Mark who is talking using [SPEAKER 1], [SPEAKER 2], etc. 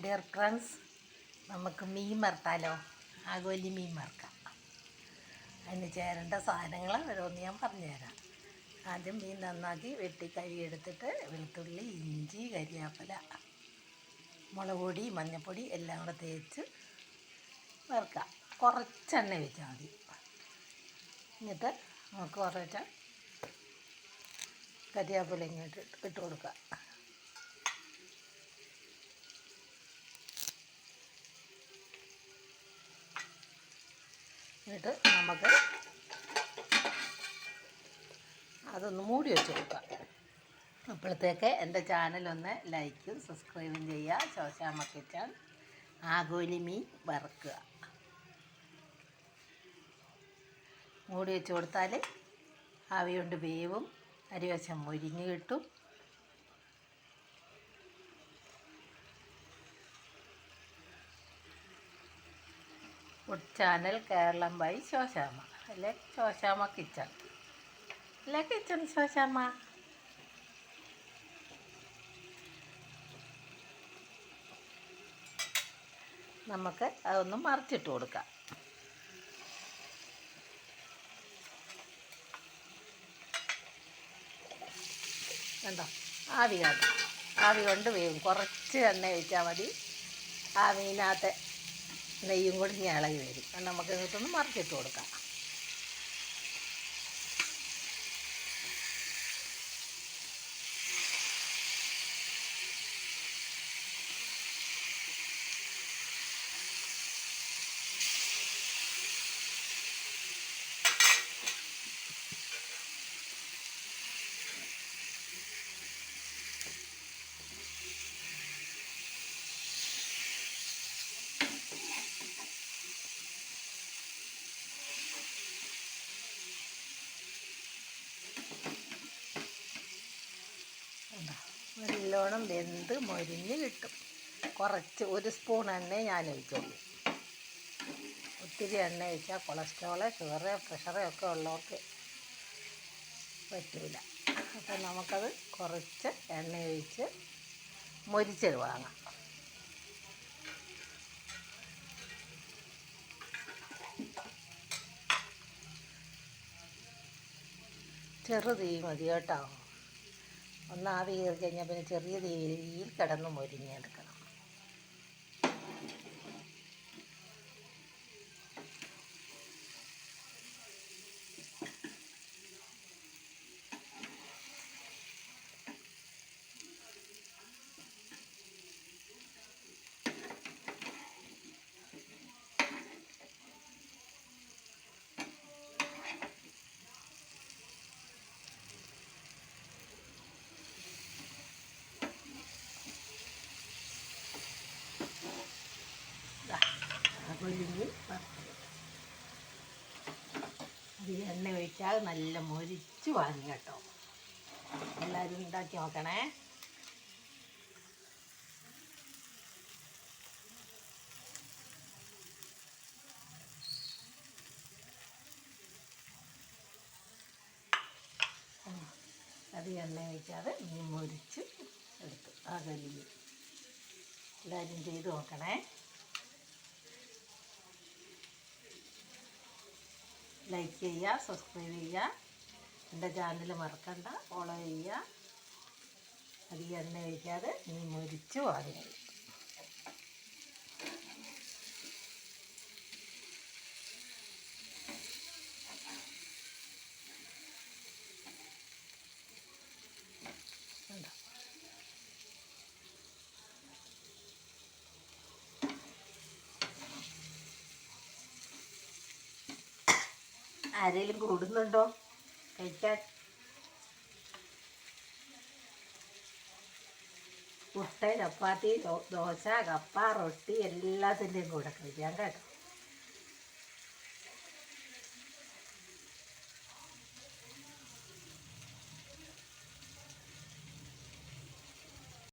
[SPEAKER 1] Dear friends, നമുക്ക് മീൻ വറുത്താലോ? ആഗോലി മീൻ വറുക്കാം. അതിന് ചേരേണ്ട സാധനങ്ങൾ ഓരോന്ന് ഞാൻ പറഞ്ഞുതരാം. ആദ്യം മീൻ നന്നാക്കി വെട്ടി കഴുകിയെടുത്തിട്ട് വെളുത്തുള്ളി, ഇഞ്ചി, കരിയാപ്പില, മുളക് പൊടി, മഞ്ഞൾപ്പൊടി എല്ലാം കൂടെ തേച്ച് വറുക്കാം. കുറച്ചെണ്ണ ഒഴിച്ചാൽ മതി. എന്നിട്ട് നമുക്ക് കുറച്ച് കരിയാപ്പില ഇങ്ങോട്ട് ഇട്ട് കൊടുക്കുക. എന്നിട്ട് നമുക്ക് അതൊന്ന് മൂടി വെച്ച് കൊടുക്കാം. അപ്പോഴത്തേക്ക് എൻ്റെ ചാനലൊന്ന് ലൈക്കും സബ്സ്ക്രൈബും ചെയ്യുക. ശോശാമ്മ കിച്ചൺ ആഗോലി മീൻ വറുക്കുക. മൂടി വെച്ച് കൊടുത്താൽ ആവി കൊണ്ട് വേവും, അരിവശം മൊരിഞ്ഞ് കിട്ടും. Food channel Keralam by Shoshamma, അല്ലെ ശോശാമ്മ കിച്ചൺ, അല്ലെ കിച്ചൺ ശോശാമ്മ. നമുക്ക് അതൊന്ന് മറിച്ചിട്ട് കൊടുക്കാം. കണ്ടോ, ആവി കൊണ്ട് വേവും. കുറച്ച് എണ്ണ ഒഴിച്ചാൽ മതി. ആ മീനകത്തെ നെയ്യും കൂടി ഇളകി വരും. നമുക്ക് ഇങ്ങോട്ടൊന്ന് മറിച്ചിട്ട് കൊടുക്കാം. നല്ലോണം വെന്ത് മൊരിഞ്ഞ് കിട്ടും. കുറച്ച് ഒരു സ്പൂൺ എണ്ണ ഞാൻ ഒഴിച്ചുള്ളൂ. ഒത്തിരി എണ്ണ ഒഴിച്ചാൽ കൊളസ്ട്രോള്, ഷുഗറ്, പ്രഷറ് ഒക്കെ ഉള്ളവർക്ക് പറ്റില്ല. അപ്പം നമുക്കത് കുറച്ച് എണ്ണ ഒഴിച്ച് മൊരിച്ചത് വാങ്ങാം. ചെറു തീ മതി കേട്ടോ. ഒന്ന് ആവി കയറി കഴിഞ്ഞാൽ പിന്നെ ചെറിയ തീയിൽ കിടന്ന് മൊരിഞ്ഞെടുക്കണം. ആഗോലി അത് എണ്ണ ഒഴിച്ചാൽ നല്ല മൊരിച്ച് വാങ്ങി കേട്ടോ. എല്ലാവരും ഉണ്ടാക്കി നോക്കണേ. അത് എണ്ണ ഒഴിക്കാതെ മീൻ മൊരിച്ച് എടുത്തു. ആഗോലി മീൻ എല്ലാവരും ചെയ്ത് നോക്കണേ. ലൈക്ക് ചെയ്യുക, സബ്സ്ക്രൈബ് ചെയ്യുക. എൻ്റെ ചാനൽ മറക്കണ്ട, ഫോളോ ചെയ്യുക. അധികം എണ്ണ ഒഴിക്കാതെ മീൻ മൊരിച്ച് വാങ്ങി. ആരെങ്കിലും കൂടുന്നുണ്ടോ കഴിക്കാൻ? പുട്ട്, ചപ്പാത്തി, ദോശ, കപ്പ, റൊട്ടി എല്ലാത്തിൻ്റെയും കൂടെ കഴിക്കാം കേട്ടോ.